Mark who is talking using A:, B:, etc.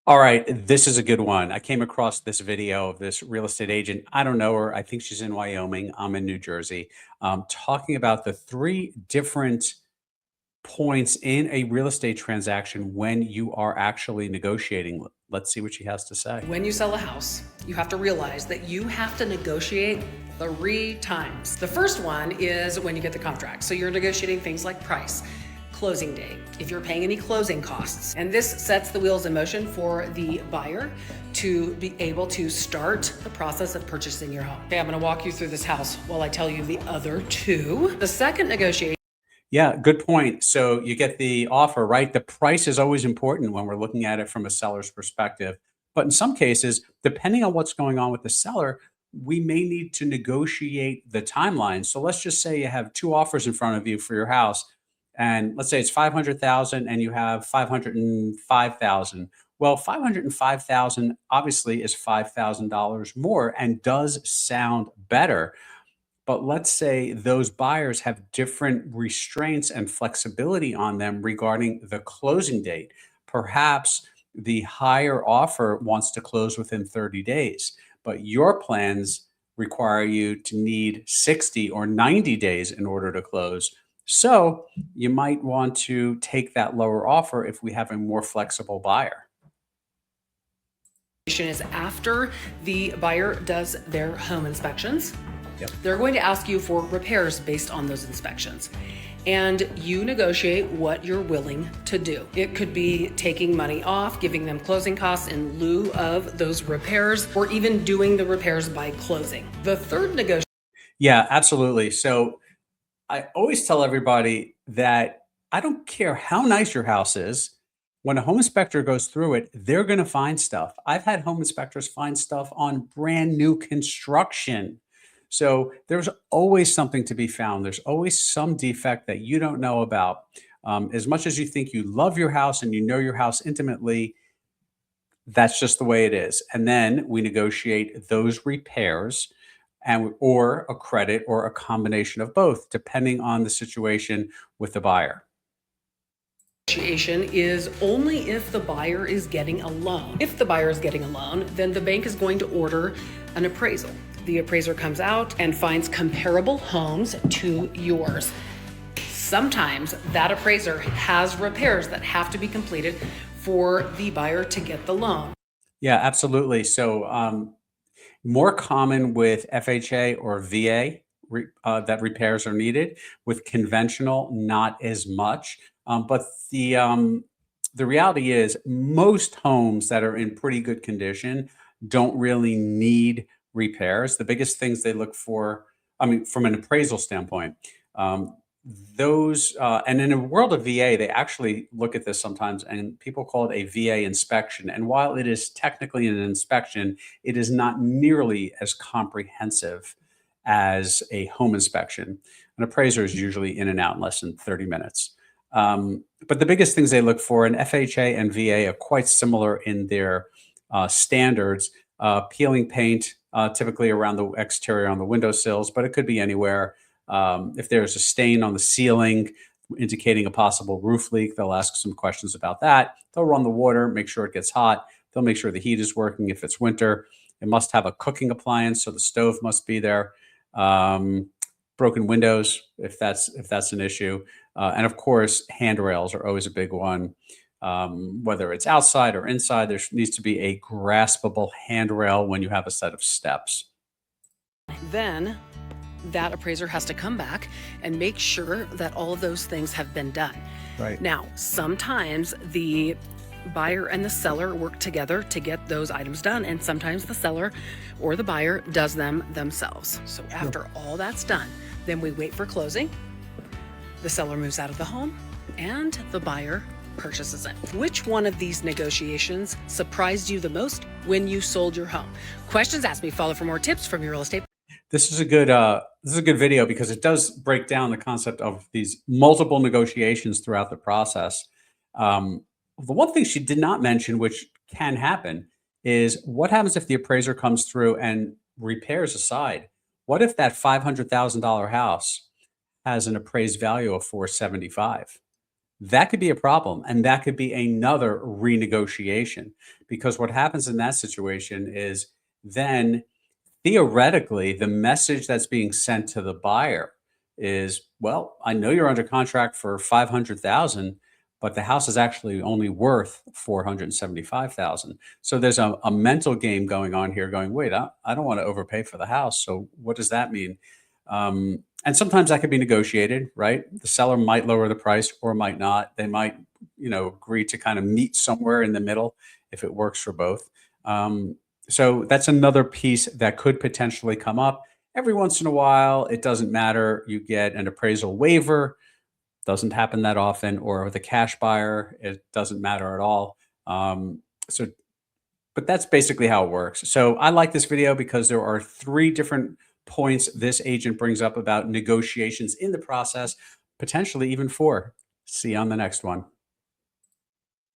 A: All right, this is a good one. I came across this video of this real estate agent. I don't know her. I think she's in Wyoming. I'm in New Jersey. Talking about the three different points in a real estate transaction when you are actually negotiating. Let's see what she has to say.
B: When you sell a house, you have to realize that you have to negotiate 3 times. The first one is when you get the contract. So you're negotiating things like price, closing date, if you're paying any closing costs. And this sets the wheels in motion for the buyer to be able to start the process of purchasing your home. Okay, I'm gonna walk you through this house while I tell you the other two. The second negotiation.
A: Yeah, good point. So you get the offer, right? The price is always important when we're looking at it from a seller's perspective. But in some cases, depending on what's going on with the seller, we may need to negotiate the timeline. So let's just say you have two offers in front of you for your house, and let's say it's 500,000 and you have 505,000. Well, 505,000 obviously is $5,000 more and does sound better, but let's say those buyers have different restraints and flexibility on them regarding the closing date. Perhaps the higher offer wants to close within 30 days, but your plans require you to need 60 or 90 days in order to close. So you might want to take that lower offer if we have a more flexible buyer.
B: Is after the buyer does their home inspections.
A: Yep.
B: They're going to ask you for repairs based on those inspections. And you negotiate what you're willing to do. It could be taking money off, giving them closing costs in lieu of those repairs, or even doing the repairs by closing. The third negotiation.
A: Yeah, absolutely. So I always tell everybody that I don't care how nice your house is. When a home inspector goes through it, they're going to find stuff. I've had home inspectors find stuff on brand new construction. So there's always something to be found. There's always some defect that you don't know about. As much as you think you love your house and you know your house intimately, that's just the way it is. And then we negotiate those repairs and or a credit or a combination of both, depending on the situation with the buyer.
B: Negotiation is only if the buyer is getting a loan. If the buyer is getting a loan, then the bank is going to order an appraisal. The appraiser comes out and finds comparable homes to yours. Sometimes that appraiser has repairs that have to be completed for the buyer to get the loan.
A: Yeah, absolutely. So more common with FHA or VA that repairs are needed. With conventional, not as much. But the reality is, most homes that are in pretty good condition don't really need repairs. The biggest things they look for, I mean, from an appraisal standpoint, um, and in a world of VA, they actually look at this sometimes, and people call it a VA inspection. And while it is technically an inspection, it is not nearly as comprehensive as a home inspection. An appraiser is usually in and out in less than 30 minutes. But the biggest things they look for, and FHA and VA are quite similar in their standards. Peeling paint, typically around the exterior on the windowsills, but it could be anywhere. If there's a stain on the ceiling indicating a possible roof leak, they'll ask some questions about that. They'll run the water, make sure it gets hot. They'll make sure the heat is working. If it's winter, it must have a cooking appliance, so the stove must be there. Broken windows, if that's an issue, and of course, handrails are always a big one. Whether it's outside or inside, there needs to be a graspable handrail when you have a set of steps.
B: Then that appraiser has to come back and make sure that all of those things have been done.
A: Right.
B: Now, sometimes the buyer and the seller work together to get those items done, and sometimes the seller or the buyer does them themselves. So after all that's done, then we wait for closing. The seller moves out of the home and the buyer purchases it. Which one of these negotiations surprised you the most when you sold your home? Questions asked me. Follow for more tips from your real estate.
A: This is a good video because it does break down the concept of these multiple negotiations throughout the process. The one thing she did not mention, which can happen, is what happens if the appraiser comes through and repairs aside? What if that $500,000 house has an appraised value of 475? that could be a problem. And that could be another renegotiation, because what happens in that situation is then theoretically, the message that's being sent to the buyer is, well, I know you're under contract for 500,000, but the house is actually only worth 475,000. So there's a mental game going on here going, wait, I don't want to overpay for the house. So what does that mean? And sometimes that could be negotiated, right? The seller might lower the price or might not. They might, agree to kind of meet somewhere in the middle if it works for both. So that's another piece that could potentially come up. Every once in a while, it doesn't matter. You get an appraisal waiver, doesn't happen that often, or with a cash buyer, it doesn't matter at all. So, but that's basically how it works. So I like this video because there are three different points this agent brings up about negotiations in the process, potentially even four. See you on the next one.